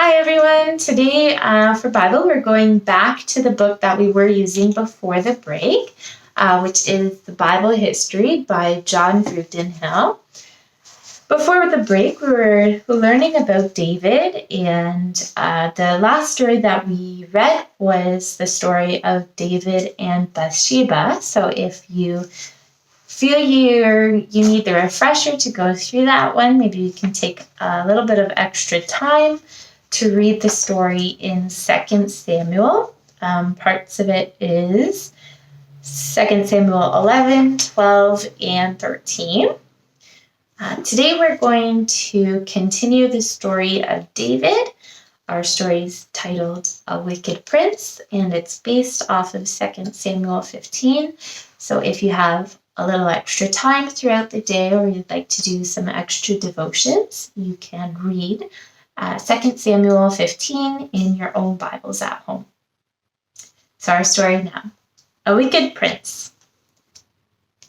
Hi everyone. Today for Bible, we're going back to the book that we were using before the break, which is the Bible History by John Vrooten Hill. Before the break, we were learning about David, and the last story that we read was the story of David and Bathsheba. So if you feel you need the refresher to go through that one, maybe you can take a little bit of extra time to read the story in 2 Samuel. Parts of it is 2 Samuel 11, 12, and 13. Today we're going to continue the story of David. Our story is titled A Wicked Prince, and it's based off of 2 Samuel 15. So if you have a little extra time throughout the day, or you'd like to do some extra devotions, you can read 2 Samuel 15 in your own Bibles at home. So our story now. A Wicked Prince.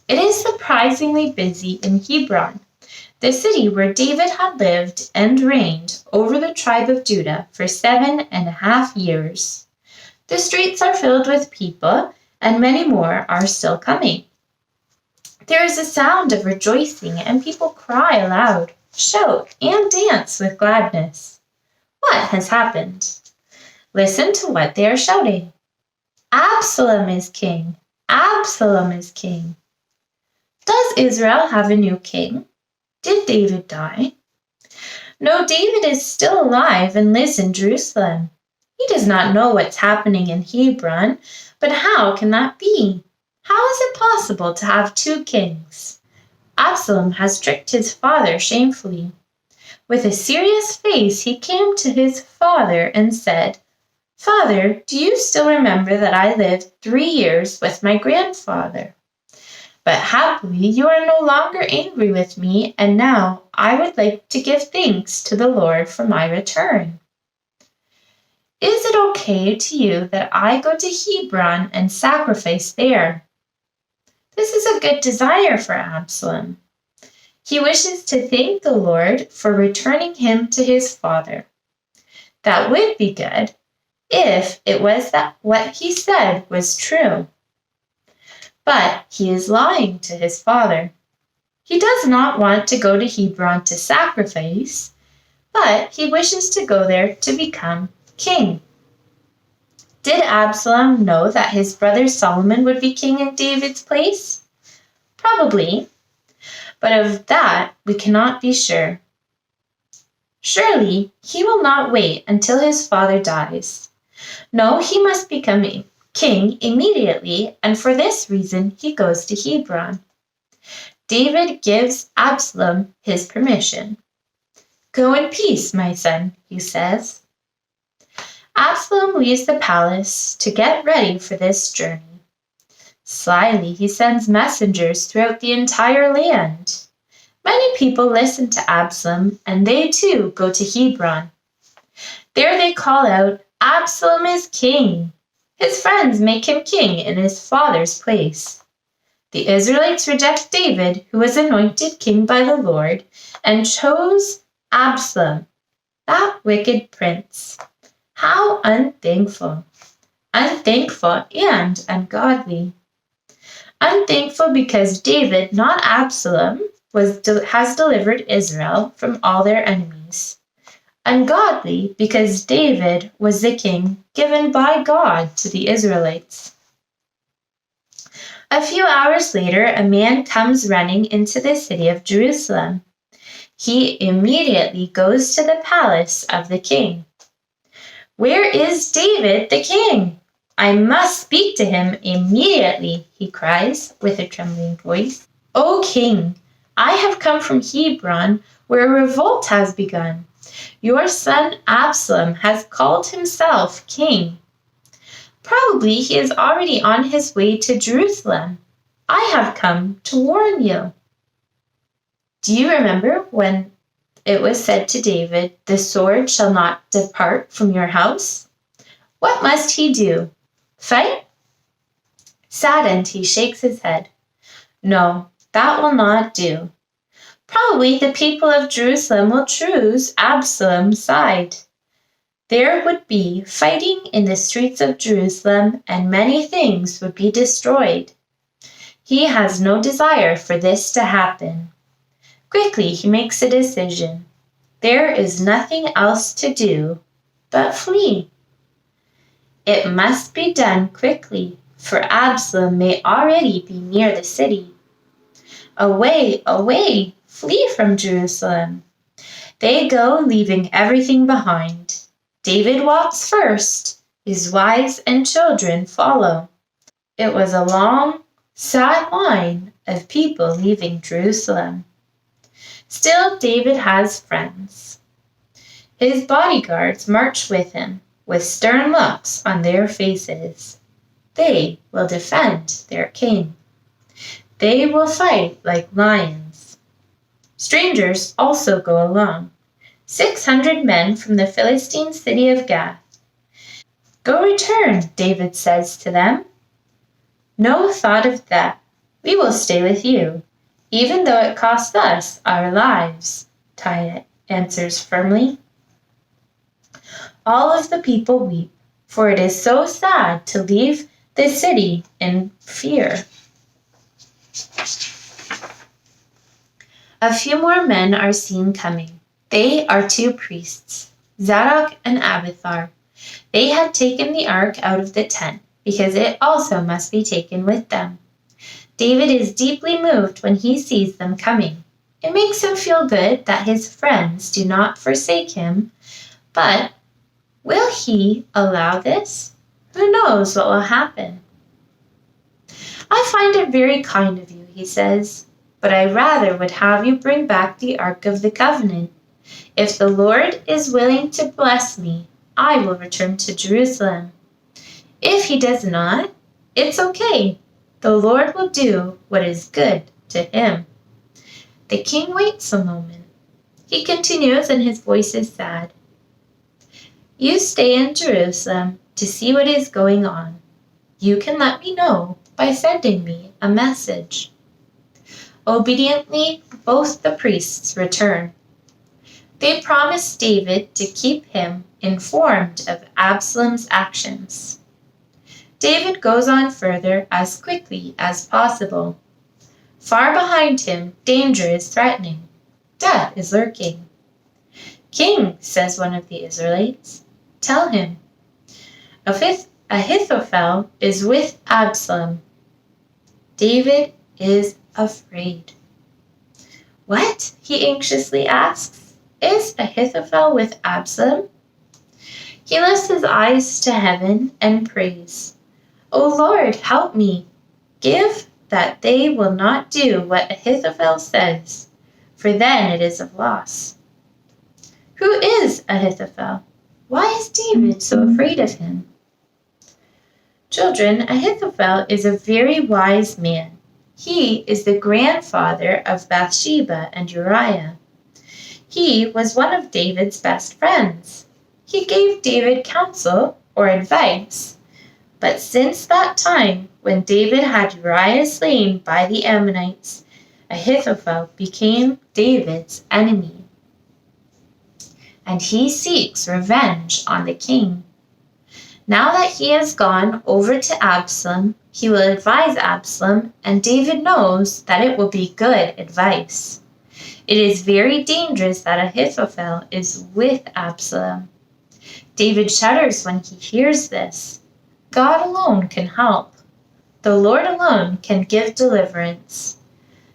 It is surprisingly busy in Hebron, the city where David had lived and reigned over the tribe of Judah for 7.5 years. The streets are filled with people, and many more are still coming. There is a sound of rejoicing, and people cry aloud, shout, and dance with gladness. What has happened? Listen to what they are shouting. Absalom is king! Absalom is king! Does Israel have a new king? Did David die? No, David is still alive and lives in Jerusalem. He does not know what's happening in Hebron, but how can that be? How is it possible to have two kings? Absalom has tricked his father shamefully. With a serious face, he came to his father and said, "Father, do you still remember that I lived 3 years with my grandfather? But happily you are no longer angry with me, and now I would like to give thanks to the Lord for my return. Is it okay to you that I go to Hebron and sacrifice there?" This is a good desire for Absalom. He wishes to thank the Lord for returning him to his father. That would be good if it was that what he said was true. But he is lying to his father. He does not want to go to Hebron to sacrifice, but he wishes to go there to become king. Did Absalom know that his brother Solomon would be king in David's place? Probably, but of that we cannot be sure. Surely he will not wait until his father dies. No, he must become king immediately, and for this reason he goes to Hebron. David gives Absalom his permission. "Go in peace, my son," he says. Absalom leaves the palace to get ready for this journey. Slyly, he sends messengers throughout the entire land. Many people listen to Absalom, and they too go to Hebron. There they call out, "Absalom is king!" His friends make him king in his father's place. The Israelites reject David, who was anointed king by the Lord, and chose Absalom, that wicked prince. How unthankful! Unthankful and ungodly. Unthankful because David, not Absalom, has delivered Israel from all their enemies. Ungodly because David was the king given by God to the Israelites. A few hours later, a man comes running into the city of Jerusalem. He immediately goes to the palace of the king. "Where is David the king? I must speak to him immediately," he cries with a trembling voice. "O king, I have come from Hebron, where a revolt has begun. Your son Absalom has called himself king. Probably he is already on his way to Jerusalem. I have come to warn you." Do you remember when it was said to David, "The sword shall not depart from your house"? What must he do? Fight? Saddened, he shakes his head. No, that will not do. Probably the people of Jerusalem will choose Absalom's side. There would be fighting in the streets of Jerusalem, and many things would be destroyed. He has no desire for this to happen. Quickly, he makes a decision. There is nothing else to do but flee. It must be done quickly, for Absalom may already be near the city. Away, away, flee from Jerusalem. They go, leaving everything behind. David walks first. His wives and children follow. It was a long, sad line of people leaving Jerusalem. Still, David has friends. His bodyguards march with him, with stern looks on their faces. They will defend their king. They will fight like lions. Strangers also go along, 600 men from the Philistine city of Gath. Go return, David says to them. No thought of that. We will stay with you, even though it costs us our lives, Tyre answers firmly. All of the people weep, for it is so sad to leave the city in fear. A few more men are seen coming. They are two priests, Zadok and Abiathar. They had taken the ark out of the tent, because it also must be taken with them. David is deeply moved when he sees them coming. It makes him feel good that his friends do not forsake him, but will he allow this? Who knows what will happen? I find it very kind of you, he says, but I rather would have you bring back the Ark of the Covenant. If the Lord is willing to bless me, I will return to Jerusalem. If he does not, it's okay. The Lord will do what is good to him. The king waits a moment. He continues, and his voice is sad. You stay in Jerusalem to see what is going on. You can let me know by sending me a message. Obediently, both the priests return. They promise David to keep him informed of Absalom's actions. David goes on further as quickly as possible. Far behind him, danger is threatening. Death is lurking. King, says one of the Israelites, tell him. Ahithophel is with Absalom. David is afraid. What? He anxiously asks. Is Ahithophel with Absalom? He lifts his eyes to heaven and prays. O Lord, help me. Give that they will not do what Ahithophel says, for then it is of loss. Who is Ahithophel? Why is David so afraid of him? Children, Ahithophel is a very wise man. He is the grandfather of Bathsheba and Uriah. He was one of David's best friends. He gave David counsel or advice. But since that time, when David had Uriah slain by the Ammonites, Ahithophel became David's enemy. And he seeks revenge on the king. Now that he has gone over to Absalom, he will advise Absalom, and David knows that it will be good advice. It is very dangerous that Ahithophel is with Absalom. David shudders when he hears this. God alone can help. The Lord alone can give deliverance.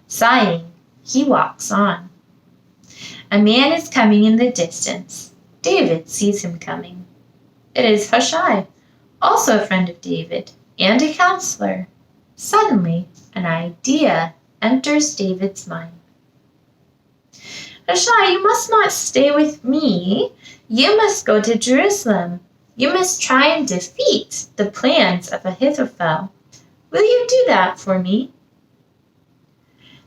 Sighing, he walks on. A man is coming in the distance. David sees him coming. It is Hushai, also a friend of David, and a counselor. Suddenly, an idea enters David's mind. Hushai, you must not stay with me. You must go to Jerusalem. You must try and defeat the plans of Ahithophel. Will you do that for me?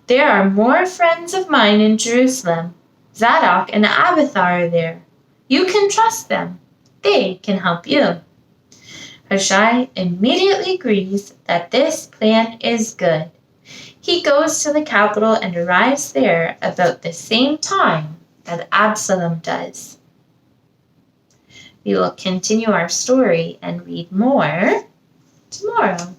There are more friends of mine in Jerusalem. Zadok and Abiathar are there. You can trust them. They can help you. Hushai immediately agrees that this plan is good. He goes to the capital and arrives there about the same time that Absalom does. We will continue our story and read more tomorrow.